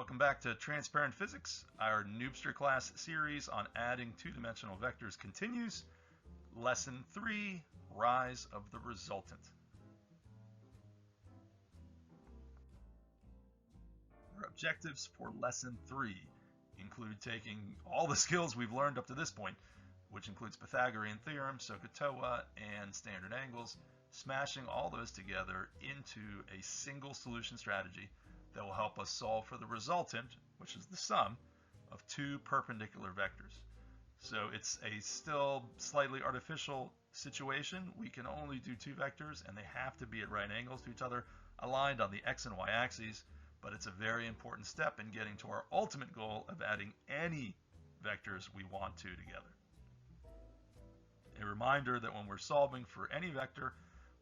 Welcome back to Transparent Physics. Our Noobster class series on adding two-dimensional vectors continues. Lesson 3, Rise of the Resultant. Our objectives for Lesson 3 include taking all the skills we've learned up to this point, which includes Pythagorean Theorem, SOHCA, and standard angles, smashing all those together into a single solution strategy that will help us solve for the resultant, which is the sum of two perpendicular vectors. So it's a still slightly artificial situation. We can only do two vectors and they have to be at right angles to each other, aligned on the x and y axes, but it's a very important step in getting to our ultimate goal of adding any vectors we want to together. A reminder that when we're solving for any vector,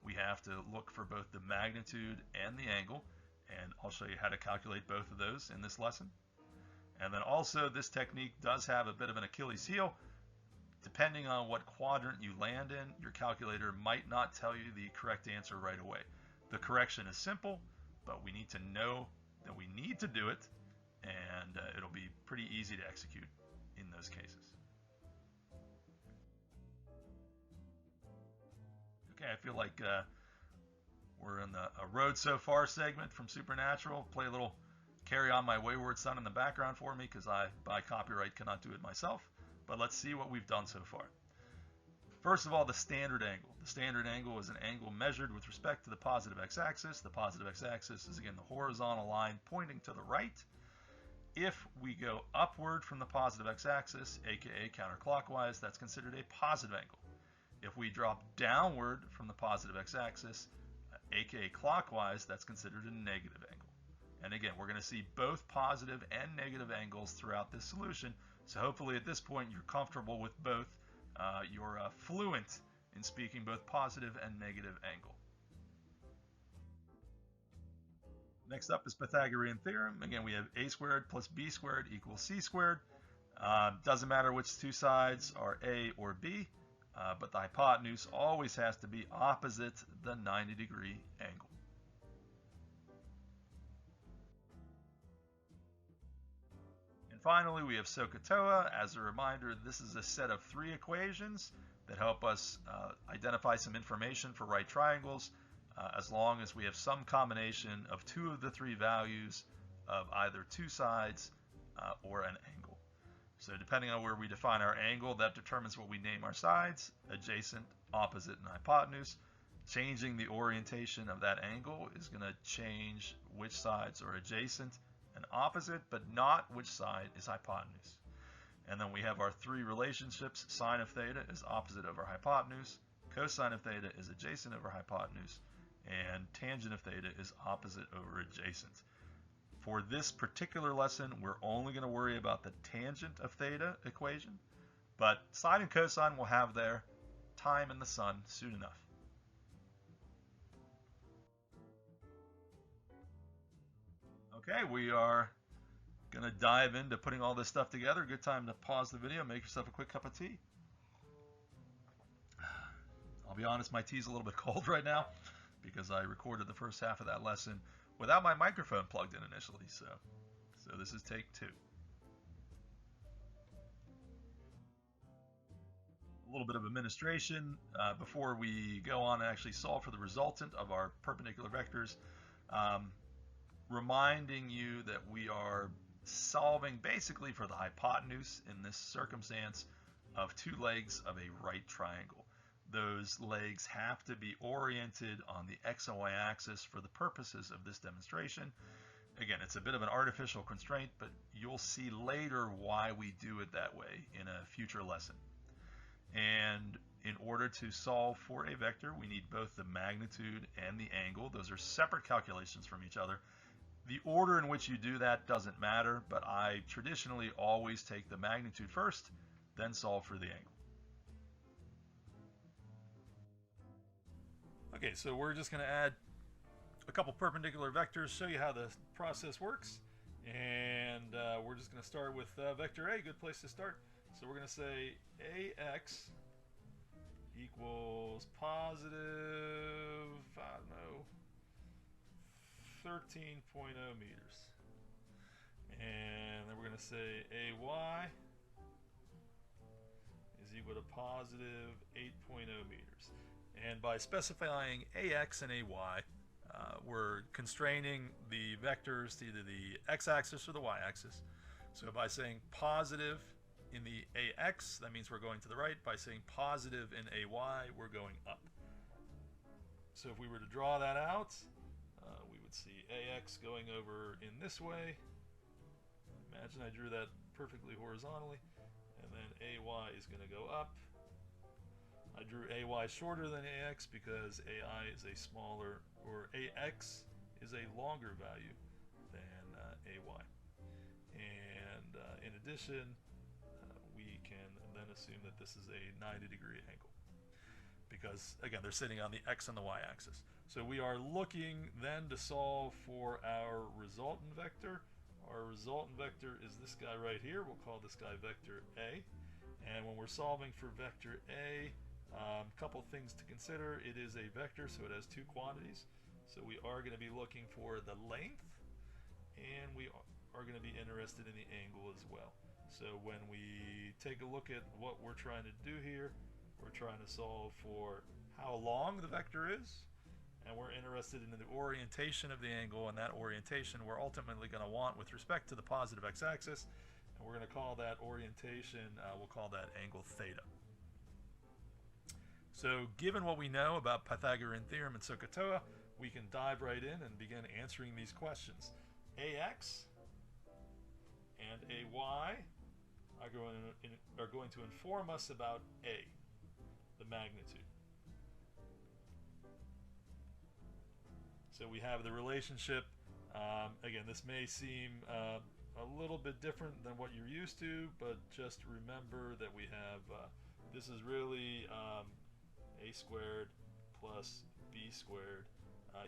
we have to look for both the magnitude and the angle, and I'll show you how to calculate both of those in this lesson. And then also, this technique does have a bit of an Achilles heel. Depending on what quadrant you land in, your calculator might not tell you the correct answer right away. The correction is simple, but we need to know that we need to do it, and it'll be pretty easy to execute in those cases. Okay, I feel like we're in a road so far segment from Supernatural. Play a little Carry On My Wayward Son in the background for me, because I, by copyright, cannot do it myself. But let's see what we've done so far. First of all, the standard angle. The standard angle is an angle measured with respect to the positive x-axis. The positive x-axis is, again, the horizontal line pointing to the right. If we go upward from the positive x-axis, aka counterclockwise, that's considered a positive angle. If we drop downward from the positive x-axis, aka clockwise, that's considered a negative angle. And again, we're going to see both positive and negative angles throughout this solution. So hopefully at this point you're comfortable with both. You're fluent in speaking both positive and negative angle. Next up is Pythagorean Theorem. Again, we have a squared plus b squared equals c squared. Doesn't matter which two sides are a or b. But the hypotenuse always has to be opposite the 90-degree angle. And finally, we have SOHCA. As a reminder, this is a set of three equations that help us identify some information for right triangles, as long as we have some combination of two of the three values of either two sides or an angle. So depending on where we define our angle, that determines what we name our sides: adjacent, opposite, and hypotenuse. Changing the orientation of that angle is going to change which sides are adjacent and opposite, but not which side is hypotenuse. And then we have our three relationships. Sine of theta is opposite over hypotenuse, cosine of theta is adjacent over hypotenuse, and tangent of theta is opposite over adjacent. For this particular lesson, we're only going to worry about the tangent of theta equation, but sine and cosine will have their time in the sun soon enough. Okay, we are going to dive into putting all this stuff together. Good time to pause the video, make yourself a quick cup of tea. I'll be honest, my tea's a little bit cold right now because I recorded the first half of that lesson without my microphone plugged in initially, so this is take 2. A little bit of administration before we go on and actually solve for the resultant of our perpendicular vectors. Reminding you that we are solving basically for the hypotenuse in this circumstance of two legs of a right triangle. Those legs have to be oriented on the x and y axis for the purposes of this demonstration. Again, it's a bit of an artificial constraint, but you'll see later why we do it that way in a future lesson. And in order to solve for a vector, we need both the magnitude and the angle. Those are separate calculations from each other. The order in which you do that doesn't matter, but I traditionally always take the magnitude first, then solve for the angle. Okay, so we're just going to add a couple perpendicular vectors, show you how the process works, and we're just going to start with vector A, good place to start. So we're going to say AX equals positive, I don't know, 13.0 meters. to say AY is equal to positive 8.0 meters. And by specifying AX and AY, we're constraining the vectors to either the x-axis or the y-axis. So by saying positive in the AX, that means we're going to the right. By saying positive in AY, we're going up. So if we were to draw that out, we would see AX going over in this way. Imagine I drew that perfectly horizontally. And then AY is going to go up. I drew AY shorter than AX because AI is a smaller, or AX is a longer value than AY. And in addition, we can then assume that this is a 90-degree angle because, again, they're sitting on the x and the y-axis. So we are looking then to solve for our resultant vector. Our resultant vector is this guy right here. We'll call this guy vector A. And when we're solving for vector A, a couple things to consider. It is a vector, so it has two quantities. So we are going to be looking for the length, and we are going to be interested in the angle as well. So when we take a look at what we're trying to do here, we're trying to solve for how long the vector is, and we're interested in the orientation of the angle, and that orientation we're ultimately going to want with respect to the positive x-axis, and we're going to call that orientation, we'll call that angle theta. So given what we know about Pythagorean Theorem and SOHCA, we can dive right in and begin answering these questions. AX and AY are going to inform us about A, the magnitude. So we have the relationship. Again, this may seem a little bit different than what you're used to, but just remember that we have, this is really a squared plus b squared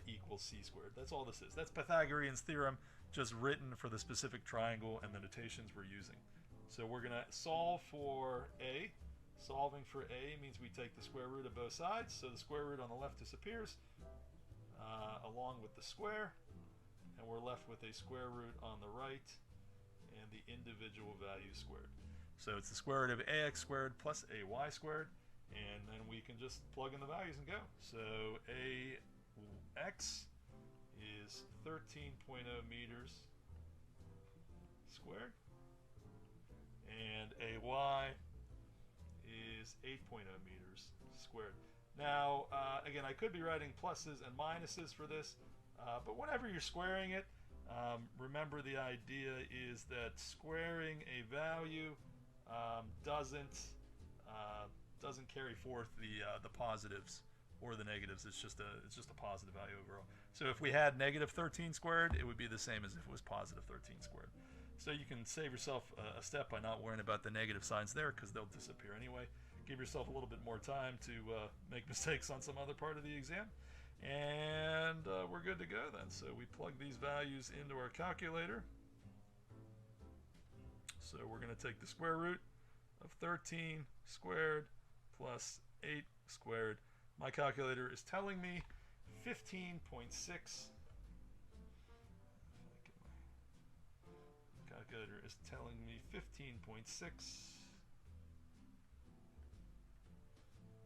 equals c squared. That's all this is. That's Pythagorean's theorem, just written for the specific triangle and the notations we're using. So we're going to solve for A. Solving for A means we take the square root of both sides. So the square root on the left disappears along with the square, and we're left with a square root on the right and the individual values squared. So it's the square root of AX squared plus AY squared. And then we can just plug in the values and go. So AX is 13.0 meters squared, and AY is 8.0 meters squared. Now, again, I could be writing pluses and minuses for this, but whenever you're squaring it, remember the idea is that squaring a value doesn't carry forth the positives or the negatives. It's just a positive value overall. So if we had negative 13 squared, it would be the same as if it was positive 13 squared. So you can save yourself a step by not worrying about the negative signs there because they'll disappear anyway. Give yourself a little bit more time to make mistakes on some other part of the exam. And we're good to go then. So we plug these values into our calculator. So we're going to take the square root of 13 squared plus 8 squared. My calculator is telling me 15.6. Calculator is telling me 15.6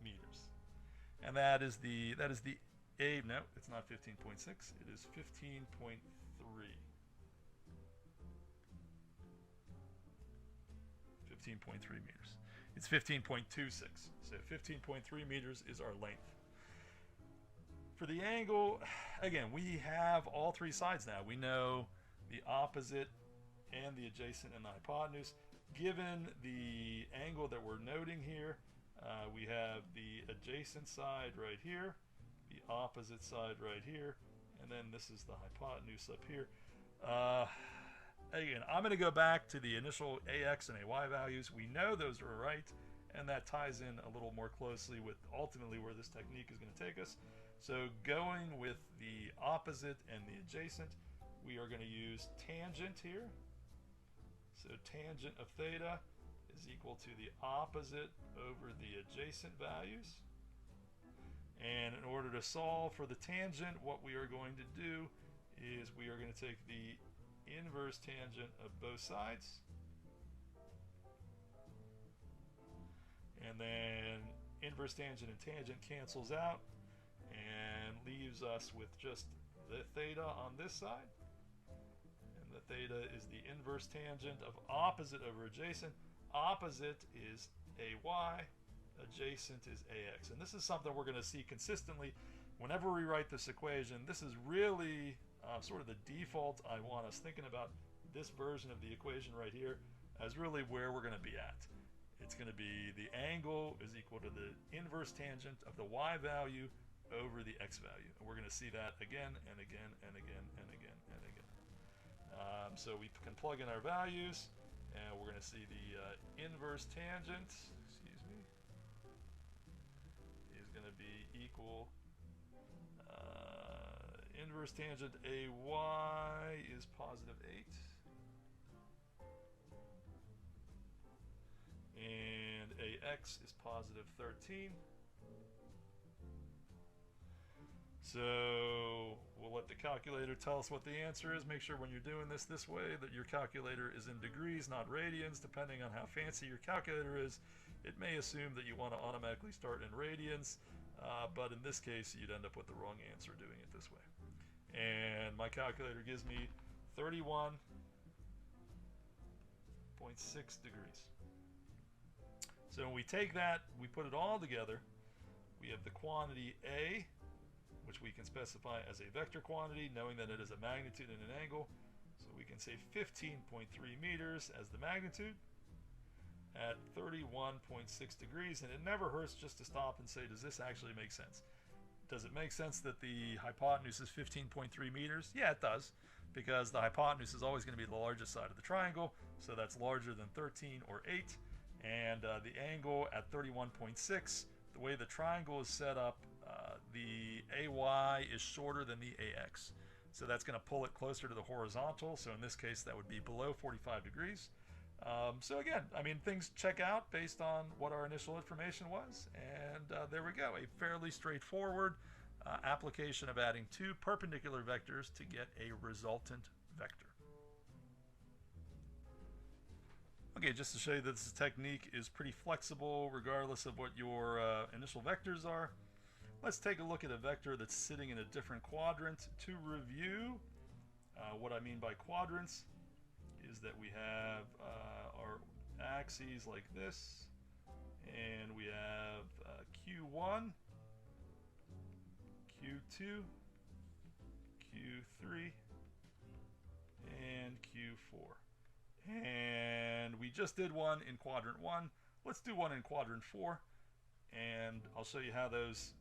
meters. And that is the A, no, it's not 15.6, it is 15.3. 15.3 meters. It's 15.26. So 15.3 meters is our length. For the angle, again, we have all three sides now. We know the opposite and the adjacent and the hypotenuse. Given the angle that we're noting here, we have the adjacent side right here, the opposite side right here, and then this is the hypotenuse up here. Again, I'm going to go back to the initial AX and AY values. We know those are right, and that ties in a little more closely with ultimately where this technique is going to take us. So going with the opposite and the adjacent, we are going to use tangent here. So tangent of theta is equal to the opposite over the adjacent values. And in order to solve for the tangent, what we are going to do is we are going to take the inverse tangent of both sides. And then inverse tangent and tangent cancels out and leaves us with just the theta on this side. And the theta is the inverse tangent of opposite over adjacent. Opposite is AY, adjacent is AX. And this is something we're going to see consistently whenever we write this equation. This is really sort of the default. I want us thinking about this version of the equation right here as really where we're going to be at. It's going to be the angle is equal to the inverse tangent of the y value over the x value. And we're going to see that again and again and again and again and again. So we can plug in our values, and we're going to see the inverse tangent, excuse me, is going to be equal, inverse tangent AY is positive 8. And AX is positive 13. So we'll let the calculator tell us what the answer is. Make sure when you're doing this way that your calculator is in degrees, not radians. Depending on how fancy your calculator is, it may assume that you want to automatically start in radians, but in this case you'd end up with the wrong answer doing it this way. And my calculator gives me 31.6 degrees. So when we take that, we put it all together, we have the quantity A, which we can specify as a vector quantity, knowing that it is a magnitude and an angle. So we can say 15.3 meters as the magnitude at 31.6 degrees. And it never hurts just to stop and say, does this actually make sense? Does it make sense that the hypotenuse is 15.3 meters? Yeah, it does, because the hypotenuse is always going to be the largest side of the triangle, so that's larger than 13 or 8. And the angle at 31.6, the way the triangle is set up, the AY is shorter than the AX. So that's going to pull it closer to the horizontal. So in this case, that would be below 45 degrees. So again, I mean, things check out based on what our initial information was. And there we go, a fairly straightforward application of adding two perpendicular vectors to get a resultant vector. Okay, just to show you that this technique is pretty flexible regardless of what your initial vectors are. Let's take a look at a vector that's sitting in a different quadrant. To review, what I mean by quadrants is that we have our axes like this, and we have Q1, Q2, Q3, and Q4. And we just did one in quadrant 1. Let's do one in quadrant 4, and I'll show you how those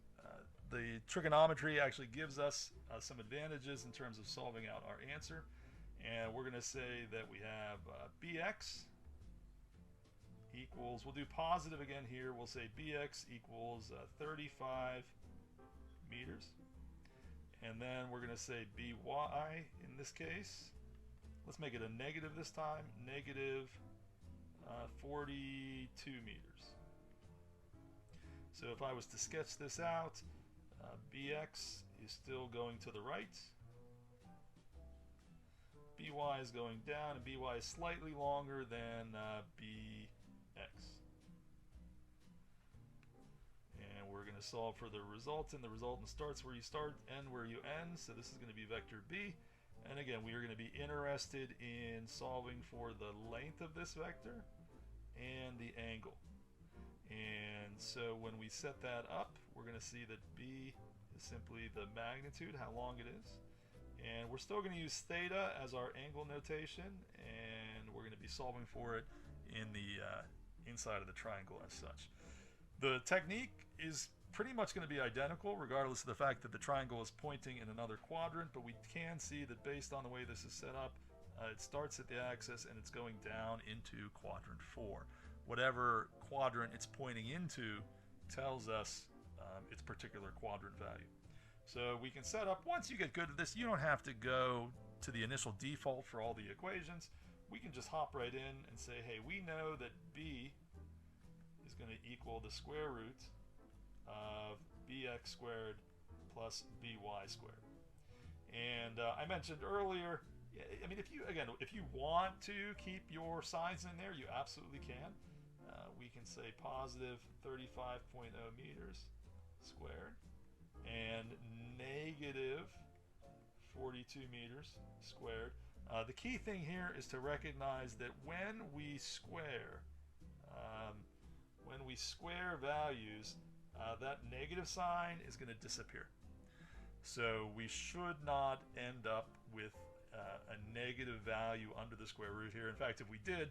the trigonometry actually gives us some advantages in terms of solving out our answer. And we're going to say that we have bx equals, we'll do positive again here, we'll say bx equals 35 meters. And then we're going to say by, in this case, let's make it a negative this time, negative 42 meters. So if I was to sketch this out, bx is still going to the right, by is going down, and by is slightly longer than bx. And we're going to solve for the resultant. The resultant starts where you start, end where you end, so this is going to be vector b. And again, we are going to be interested in solving for the length of this vector and the angle. And so when we set that up, we're going to see that b is simply the magnitude, how long it is. And we're still going to use theta as our angle notation, and we're going to be solving for it in the inside of the triangle as such. The technique is pretty much going to be identical regardless of the fact that the triangle is pointing in another quadrant, but we can see that based on the way this is set up, it starts at the axis and it's going down into quadrant 4. Whatever quadrant it's pointing into tells us its particular quadrant value. So we can set up, once you get good at this, you don't have to go to the initial default for all the equations. We can just hop right in and say, hey, we know that b is going to equal the square root of bx squared plus by squared. And I mentioned earlier, I mean, if you want to keep your signs in there, you absolutely can. we can say positive 35.0 meters squared and negative 42 meters squared. The key thing here is to recognize that when we square values, that negative sign is going to disappear. So we should not end up with a negative value under the square root here. In fact, if we did,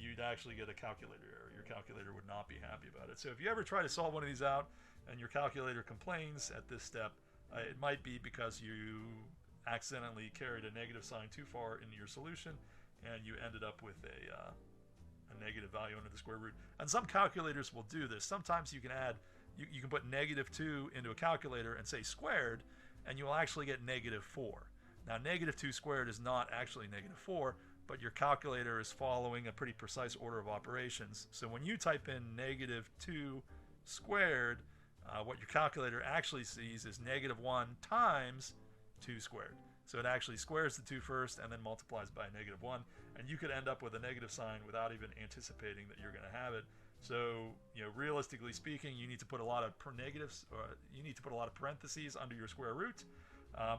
you'd actually get a calculator error. Your calculator would not be happy about it. So if you ever try to solve one of these out and your calculator complains at this step, it might be because you accidentally carried a negative sign too far into your solution and you ended up with a negative value under the square root. And some calculators will do this. Sometimes you can add, you can put -2 into a calculator and say squared, and you'll actually get -4. Now -2 squared is not actually -4, but your calculator is following a pretty precise order of operations. So when you type in -2 squared, what your calculator actually sees is -1 times 2 squared. So it actually squares the 2 first and then multiplies by -1, and you could end up with a negative sign without even anticipating that you're going to have it. So, realistically speaking, you need to put a lot of negatives, or you need to put a lot of parentheses under your square root,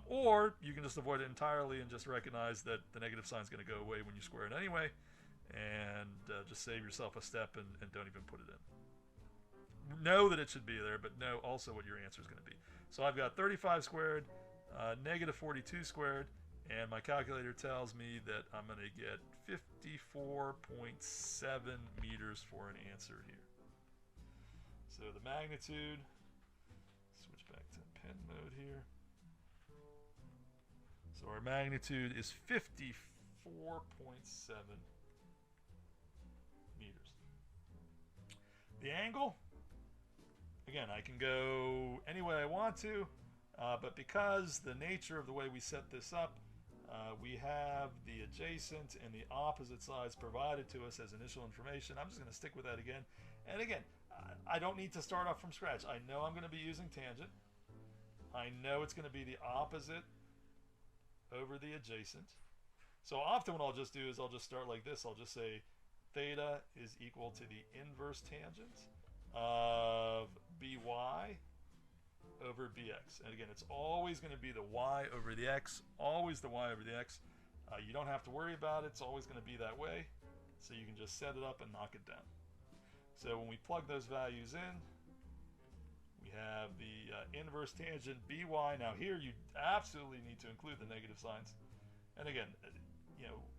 or you can just avoid it entirely and just recognize that the negative sign is going to go away when you square it anyway, and just save yourself a step and don't even put it in. Know that it should be there, but know also what your answer is going to be. So I've got 35 squared, -42 squared, and my calculator tells me that I'm going to get 54.7 meters for an answer here. So the magnitude, switch back to pen mode here. So our magnitude is 54.7 meters. The angle, again, I can go any way I want to, but because the nature of the way we set this up, we have the adjacent and the opposite sides provided to us as initial information. I'm just going to stick with that again. And again, I don't need to start off from scratch. I know I'm going to be using tangent. I know it's going to be the opposite over the adjacent. So often what I'll just do is I'll just start like this. I'll just say theta is equal to the inverse tangent of by over bx. And again, it's always going to be the y over the x, always the y over the x. You don't have to worry about it. It's always going to be that way. So you can just set it up and knock it down. So when we plug those values in, we have the inverse tangent by. Now here you absolutely need to include the negative signs. And again,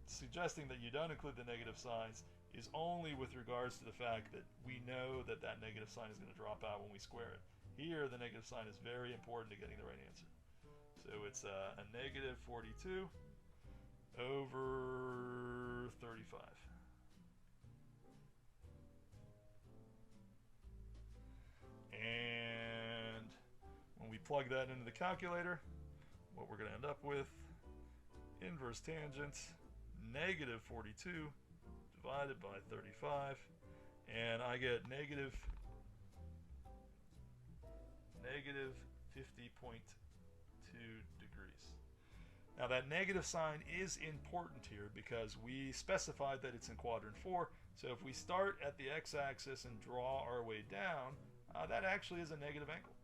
suggesting that you don't include the negative signs is only with regards to the fact that we know that that negative sign is going to drop out when we square it. Here, the negative sign is very important to getting the right answer. So it's a -42 over 35. And when we plug that into the calculator, what we're going to end up with, inverse tangent, -42 divided by 35, and I get negative 50.2 degrees. Now that negative sign is important here because we specified that it's in quadrant 4. So if we start at the x-axis and draw our way down, that actually is a negative angle.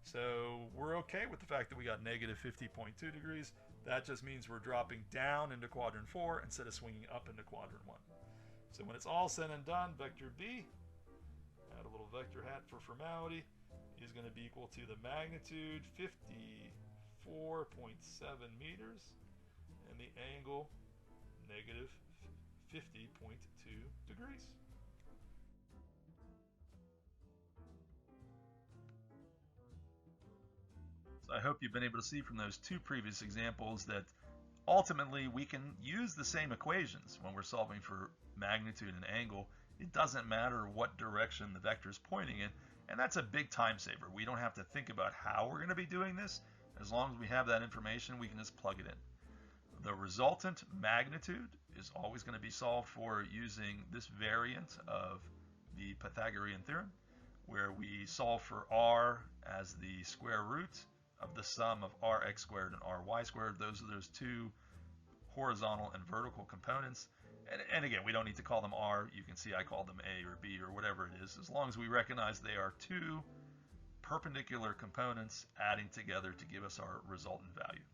So we're okay with the fact that we got -50.2 degrees. That just means we're dropping down into quadrant 4 instead of swinging up into quadrant 1. So when it's all said and done, vector B, add a little vector hat for formality, is going to be equal to the magnitude 54.7 meters and the angle -50.2 degrees. So I hope you've been able to see from those two previous examples that ultimately we can use the same equations when we're solving for magnitude and angle. It doesn't matter what direction the vector is pointing in, and that's a big time saver. We don't have to think about how we're going to be doing this. As long as we have that information, we can just plug it in. The resultant magnitude is always going to be solved for using this variant of the Pythagorean Theorem, where we solve for r as the square root of the sum of rx squared and ry squared. Those are those two horizontal and vertical components. And again, we don't need to call them R. You can see I call them A or B or whatever it is, as long as we recognize they are two perpendicular components adding together to give us our resultant value.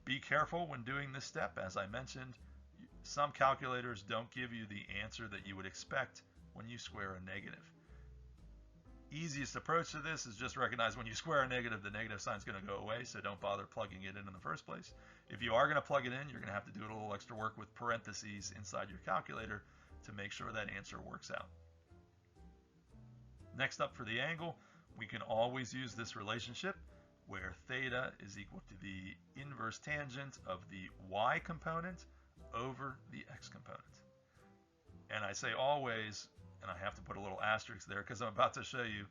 Be careful when doing this step. As I mentioned, some calculators don't give you the answer that you would expect when you square a negative. Easiest approach to this is just recognize when you square a negative, the negative sign is going to go away, so don't bother plugging it in the first place. If you are going to plug it in, you're going to have to do a little extra work with parentheses inside your calculator to make sure that answer works out. Next up, for the angle, we can always use this relationship where theta is equal to the inverse tangent of the y component over the x component. And I say always, and I have to put a little asterisk there because I'm about to show you,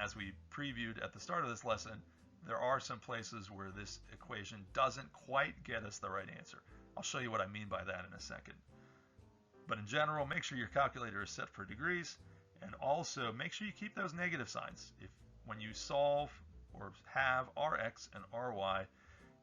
as we previewed at the start of this lesson, there are some places where this equation doesn't quite get us the right answer. I'll show you what I mean by that in a second. But in general, make sure your calculator is set for degrees, and also make sure you keep those negative signs. If when you solve or have Rx and Ry,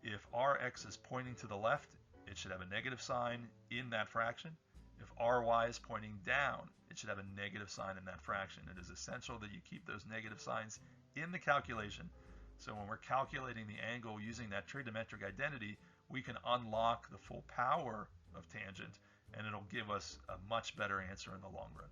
if Rx is pointing to the left, it should have a negative sign in that fraction. If Ry is pointing down, it should have a negative sign in that fraction. It is essential that you keep those negative signs in the calculation, so when we're calculating the angle using that trigonometric identity, we can unlock the full power of tangent, and it'll give us a much better answer in the long run.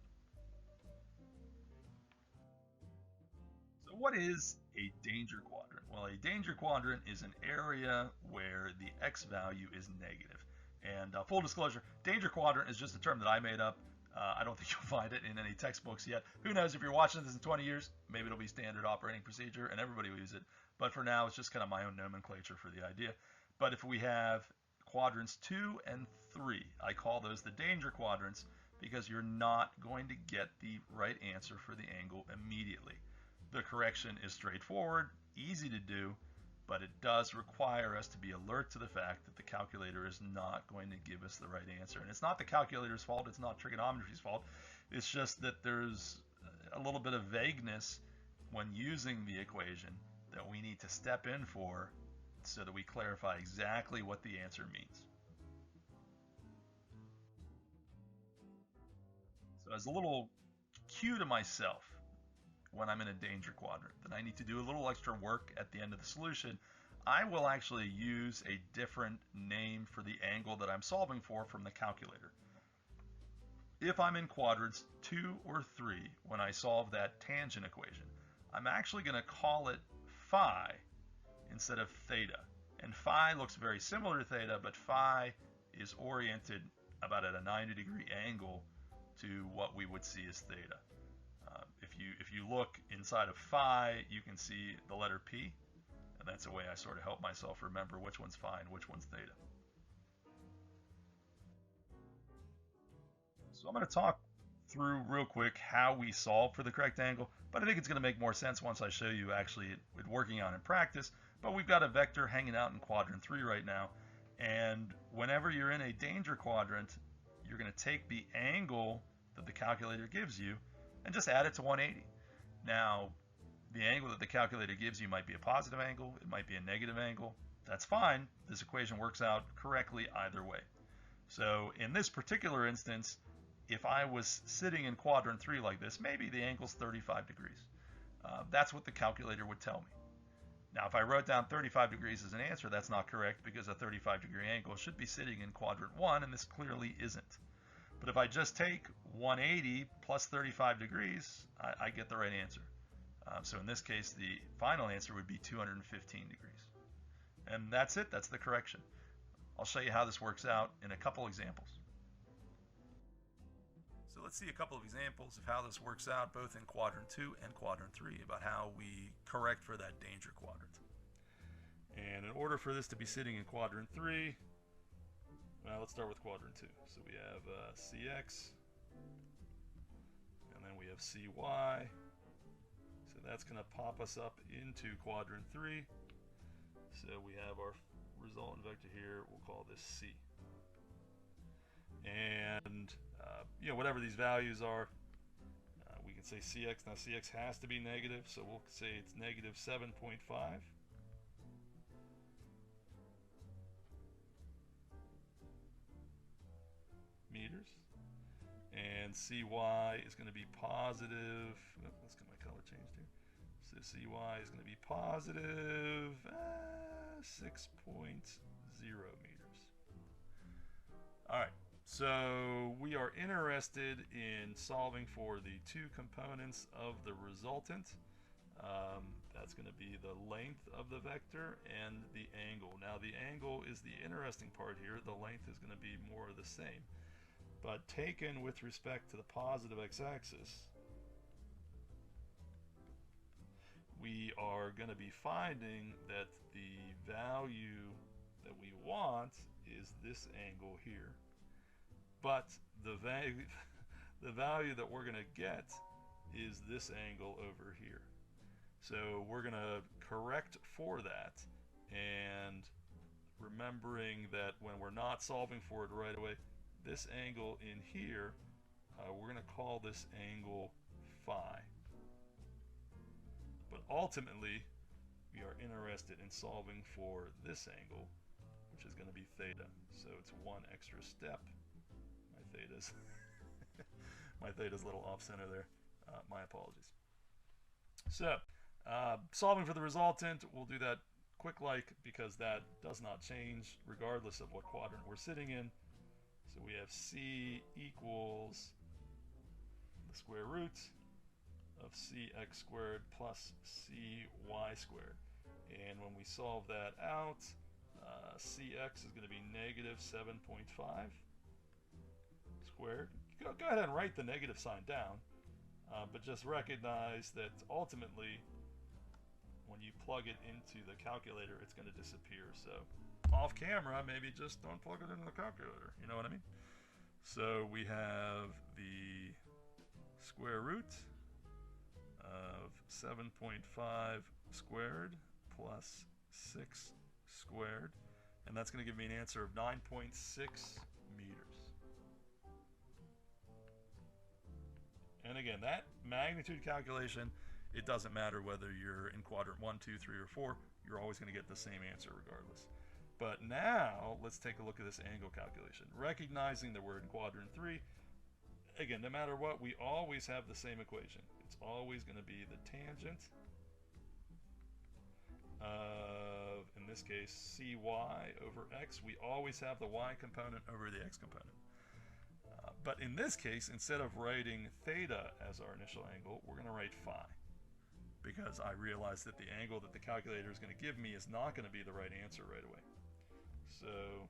So what is a danger quadrant? Well, a danger quadrant is an area where the x value is negative. And full disclosure, danger quadrant is just a term that I made up. I don't think you'll find it in any textbooks yet. Who knows, if you're watching this in 20 years, maybe it'll be standard operating procedure and everybody will use it. But for now, it's just kind of my own nomenclature for the idea. But if we have quadrants 2 and 3, I call those the danger quadrants because you're not going to get the right answer for the angle immediately. The correction is straightforward, easy to do, but it does require us to be alert to the fact that the calculator is not going to give us the right answer. And it's not the calculator's fault, it's not trigonometry's fault, it's just that there's a little bit of vagueness when using the equation that we need to step in for so that we clarify exactly what the answer means. So as a little cue to myself, when I'm in a danger quadrant, that I need to do a little extra work at the end of the solution, I will actually use a different name for the angle that I'm solving for from the calculator. If I'm in quadrants 2 or 3 when I solve that tangent equation, I'm actually going to call it phi instead of theta. And phi looks very similar to theta, but phi is oriented about at a 90-degree angle to what we would see as theta. If you look inside of phi, you can see the letter P, and that's a way I sort of help myself remember which one's phi and which one's theta. So I'm going to talk through real quick how we solve for the correct angle, but I think it's going to make more sense once I show you actually it working out in practice. But we've got a vector hanging out in quadrant 3 right now, and whenever you're in a danger quadrant, you're going to take the angle that the calculator gives you and just add it to 180. Now, the angle that the calculator gives you might be a positive angle, it might be a negative angle. That's fine. This equation works out correctly either way. So in this particular instance, if I was sitting in quadrant 3 like this, maybe the angle's 35 degrees. That's what the calculator would tell me. Now, if I wrote down 35 degrees as an answer, that's not correct because a 35-degree angle should be sitting in quadrant 1, and this clearly isn't. But if I just take 180 plus 35 degrees, I get the right answer. So in this case, the final answer would be 215 degrees. And that's it. That's the correction. I'll show you how this works out in a couple examples. So let's see a couple of examples of how this works out both in quadrant 2 and quadrant 3 about how we correct for that danger quadrant. And in order for this to be sitting in quadrant 3, well, let's start with quadrant 2. So we have CX, and then we have CY. So that's going to pop us up into quadrant 3. So we have our resultant vector here. We'll call this C. And whatever these values are, we can say CX. Now CX has to be negative, so we'll say it's negative 7.5. meters. And CY is going to be positive. Oh, let's get my color changed here. So CY is going to be positive 6.0 meters. All right. So we are interested in solving for the two components of the resultant. That's going to be the length of the vector and the angle. Now the angle is the interesting part here. The length is going to be more of the same. But taken with respect to the positive x-axis, we are going to be finding that the value that we want is this angle here. But the value that we're going to get is this angle over here. So we're going to correct for that, and remembering that when we're not solving for it right away, this angle in here, we're going to call this angle phi. But ultimately, we are interested in solving for this angle, which is going to be theta. So it's one extra step. My theta's a little off center there. My apologies. So, solving for the resultant, we'll do that quick like because that does not change regardless of what quadrant we're sitting in. So we have C equals the square root of cx squared plus cy squared. And when we solve that out, cx is going to be negative 7.5 squared. Go ahead and write the negative sign down, but just recognize that ultimately when you plug it into the calculator, it's going to disappear. So off camera, maybe just don't plug it into the calculator. You know what I mean? So we have the square root of 7.5 squared plus 6 squared, and that's going to give me an answer of 9.6 meters. And again, that magnitude calculation, it doesn't matter whether you're in quadrant 1, 2, 3, or 4, you're always going to get the same answer regardless. But now, let's take a look at this angle calculation. Recognizing that we're in quadrant 3, again, no matter what, we always have the same equation. It's always going to be the tangent of, in this case, cy over x. We always have the y component over the x component. But in this case, instead of writing theta as our initial angle, we're going to write phi, because I realize that the angle that the calculator is going to give me is not going to be the right answer right away. So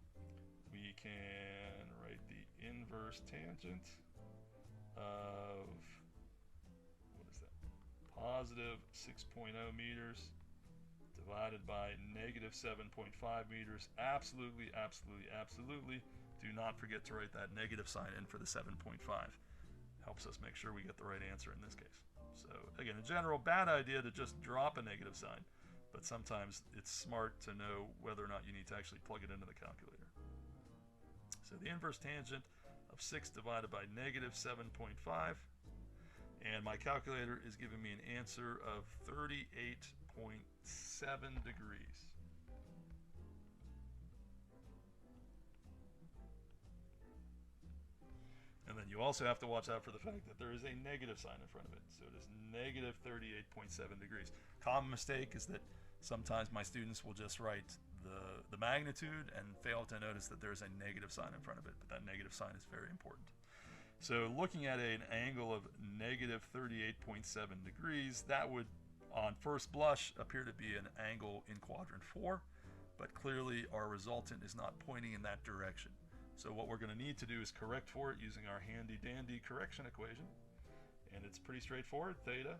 we can write the inverse tangent of, what is that, positive 6.0 meters divided by negative 7.5 meters. Absolutely, absolutely, absolutely. Do not forget to write that negative sign in for the 7.5. Helps us make sure we get the right answer in this case. So again, in general, bad idea to just drop a negative sign, but sometimes it's smart to know whether or not you need to actually plug it into the calculator. So the inverse tangent of 6 divided by negative 7.5, and my calculator is giving me an answer of 38.7 degrees. And then you also have to watch out for the fact that there is a negative sign in front of it. So it is negative 38.7 degrees. Common mistake is that sometimes my students will just write the magnitude and fail to notice that there's a negative sign in front of it. But that negative sign is very important. So looking at an angle of negative 38.7 degrees, that would, on first blush, appear to be an angle in quadrant 4. But clearly our resultant is not pointing in that direction. So what we're going to need to do is correct for it using our handy-dandy correction equation. And it's pretty straightforward. Theta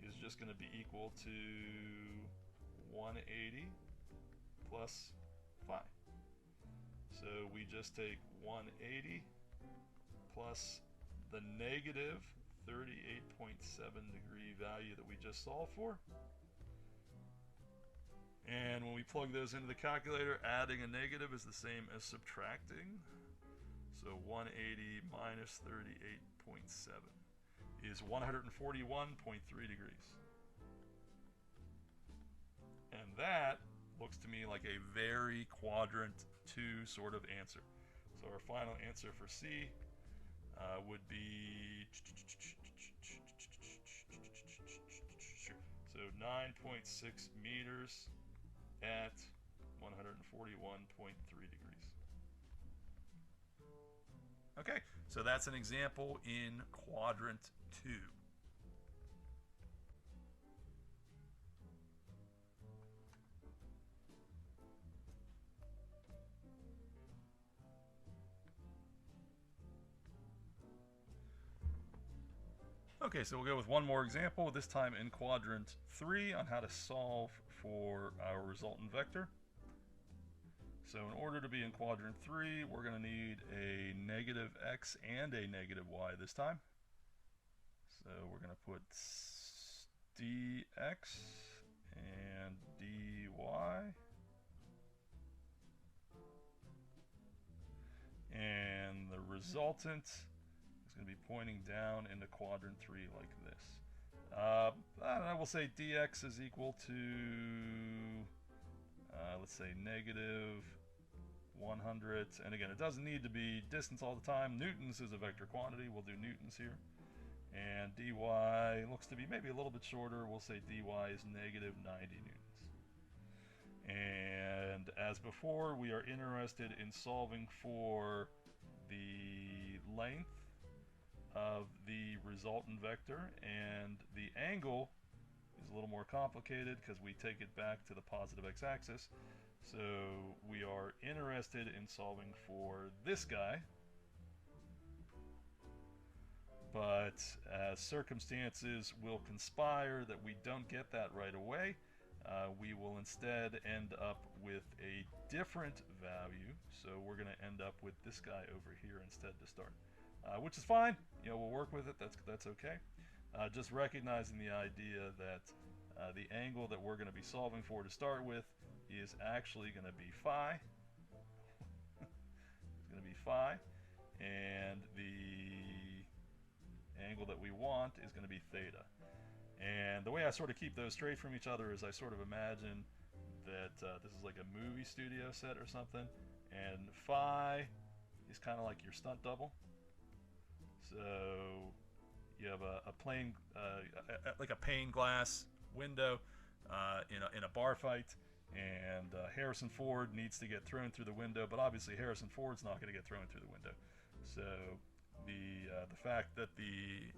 is just going to be equal to 180 plus phi. So we just take 180 plus the negative 38.7 degree value that we just solved for. And when we plug those into the calculator, adding a negative is the same as subtracting. So 180 minus 38.7 is 141.3 degrees. And that looks to me like a very quadrant 2 sort of answer. So our final answer for C would be, so 9.6 meters at 141.3 degrees. Okay, so that's an example in quadrant 2. Okay, so we'll go with one more example, this time in quadrant 3, on how to solve for our resultant vector. So in order to be in quadrant 3, we're going to need a negative x and a negative y this time. So we're going to put dx and dy. And the resultant is going to be pointing down into quadrant 3 like this. I don't know, we'll say dx is equal to, let's say negative 100. And again, it doesn't need to be distance all the time. Newtons is a vector quantity. We'll do newtons here. And dy looks to be maybe a little bit shorter. We'll say dy is negative 90 newtons. And as before, we are interested in solving for the length of the resultant vector, and the angle is a little more complicated because we take it back to the positive x-axis. So we are interested in solving for this guy, but as circumstances will conspire that we don't get that right away, we will instead end up with a different value. So we're going to end up with this guy over here instead to start, which is fine. You know, we'll work with it. That's okay. Just recognizing the idea that the angle that we're going to be solving for to start with is actually going to be phi. It's going to be phi, and the angle that we want is going to be theta. And the way I sort of keep those straight from each other is I sort of imagine that this is like a movie studio set or something, and phi is kind of like your stunt double. So you have a plain, like a pane glass window in a bar fight, and Harrison Ford needs to get thrown through the window, but obviously Harrison Ford's not going to get thrown through the window. So the fact that the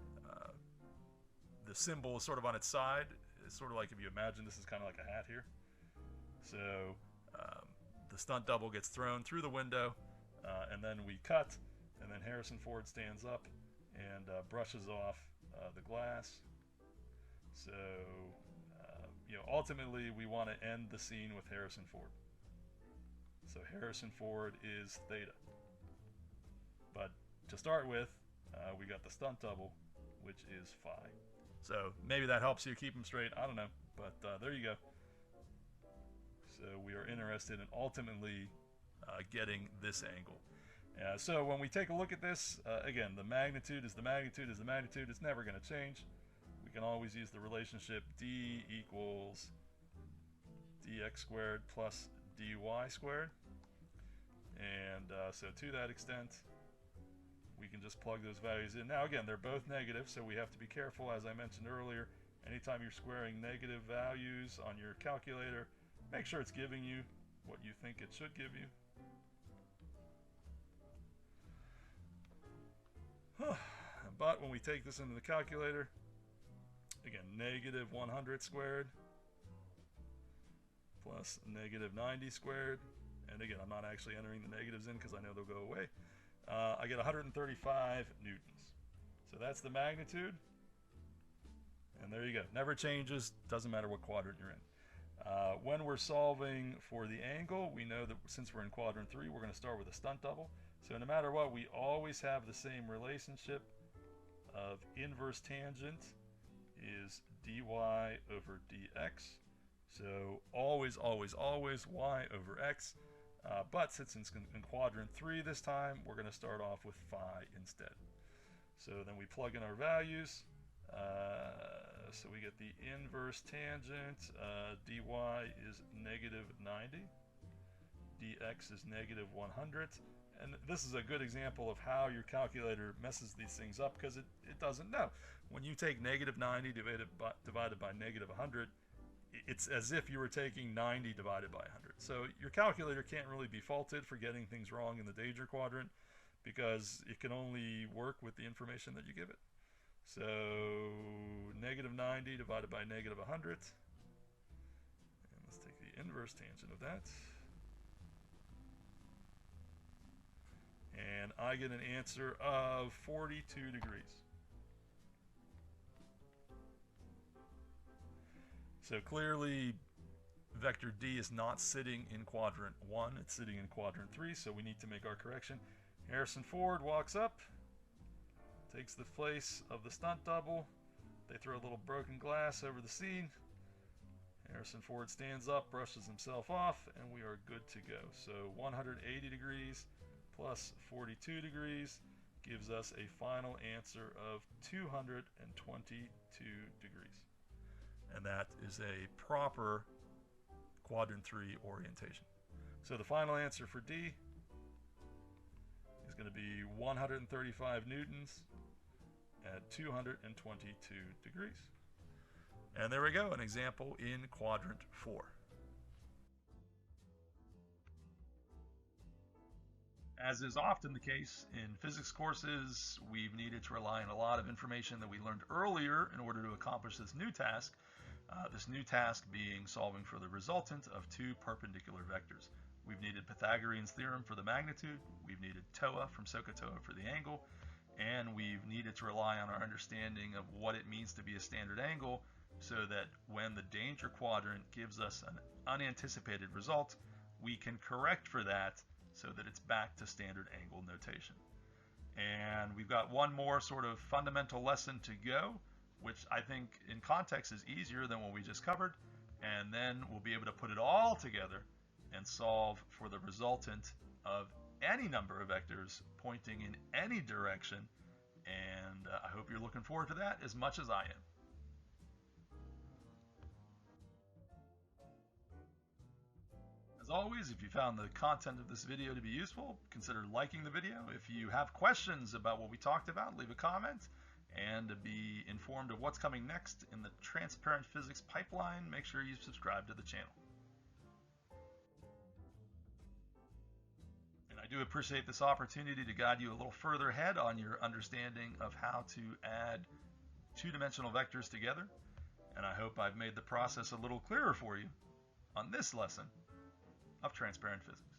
symbol is sort of on its side is sort of like, if you imagine this is kind of like a hat here. So the stunt double gets thrown through the window, and then we cut, and then Harrison Ford stands up and brushes off the glass. So you know, ultimately we want to end the scene with Harrison Ford. So Harrison Ford is theta. But to start with, we got the stunt double, which is phi. So maybe that helps you keep them straight. I don't know, but there you go. So we are interested in ultimately getting this angle. So when we take a look at this, again, the magnitude is the magnitude is the magnitude. It's never going to change. We can always use the relationship d equals dx squared plus dy squared. And so to that extent, we can just plug those values in. Now again, they're both negative, so we have to be careful. As I mentioned earlier, anytime you're squaring negative values on your calculator, make sure it's giving you what you think it should give you. But when we take this into the calculator, again, negative 100 squared plus negative 90 squared, and again, I'm not actually entering the negatives in because I know they'll go away. I get 135 newtons. So that's the magnitude. And there you go. Never changes. Doesn't matter what quadrant you're in. When we're solving for the angle, we know that since we're in quadrant 3, we're going to start with a stunt double. So no matter what, we always have the same relationship of inverse tangent is dy over dx. So always, always, always y over x. But since it's in quadrant 3 this time, we're going to start off with phi instead. So then we plug in our values. So we get the inverse tangent. Dy is negative 90. Dx is negative 100. And this is a good example of how your calculator messes these things up, because it doesn't know. When you take negative 90 divided by negative 100, it's as if you were taking 90 divided by 100. So your calculator can't really be faulted for getting things wrong in the danger quadrant, because it can only work with the information that you give it. So negative 90 divided by negative 100. And let's take the inverse tangent of that. And I get an answer of 42 degrees. So clearly, vector D is not sitting in quadrant 1, it's sitting in quadrant 3, so we need to make our correction. Harrison Ford walks up, takes the place of the stunt double. They throw a little broken glass over the scene. Harrison Ford stands up, brushes himself off, and we are good to go. So 180 degrees plus 42 degrees gives us a final answer of 222 degrees. And that is a proper quadrant 3 orientation. So the final answer for D is going to be 135 newtons at 222 degrees. And there we go, an example in quadrant 4. As is often the case in physics courses, we've needed to rely on a lot of information that we learned earlier in order to accomplish this new task. This new task being solving for the resultant of two perpendicular vectors. We've needed Pythagorean Theorem for the magnitude, we've needed TOA from SOHCA for the angle, and we've needed to rely on our understanding of what it means to be a standard angle, so that when the danger quadrant gives us an unanticipated result, we can correct for that so that it's back to standard angle notation. And we've got one more sort of fundamental lesson to go, which I think in context is easier than what we just covered, and then we'll be able to put it all together and solve for the resultant of any number of vectors pointing in any direction, and I hope you're looking forward to that as much as I am. As always, if you found the content of this video to be useful, consider liking the video. If you have questions about what we talked about, leave a comment. And to be informed of what's coming next in the transparent physics pipeline, make sure you subscribe to the channel. And I do appreciate this opportunity to guide you a little further ahead on your understanding of how to add two-dimensional vectors together. And I hope I've made the process a little clearer for you on this lesson of transparent physics.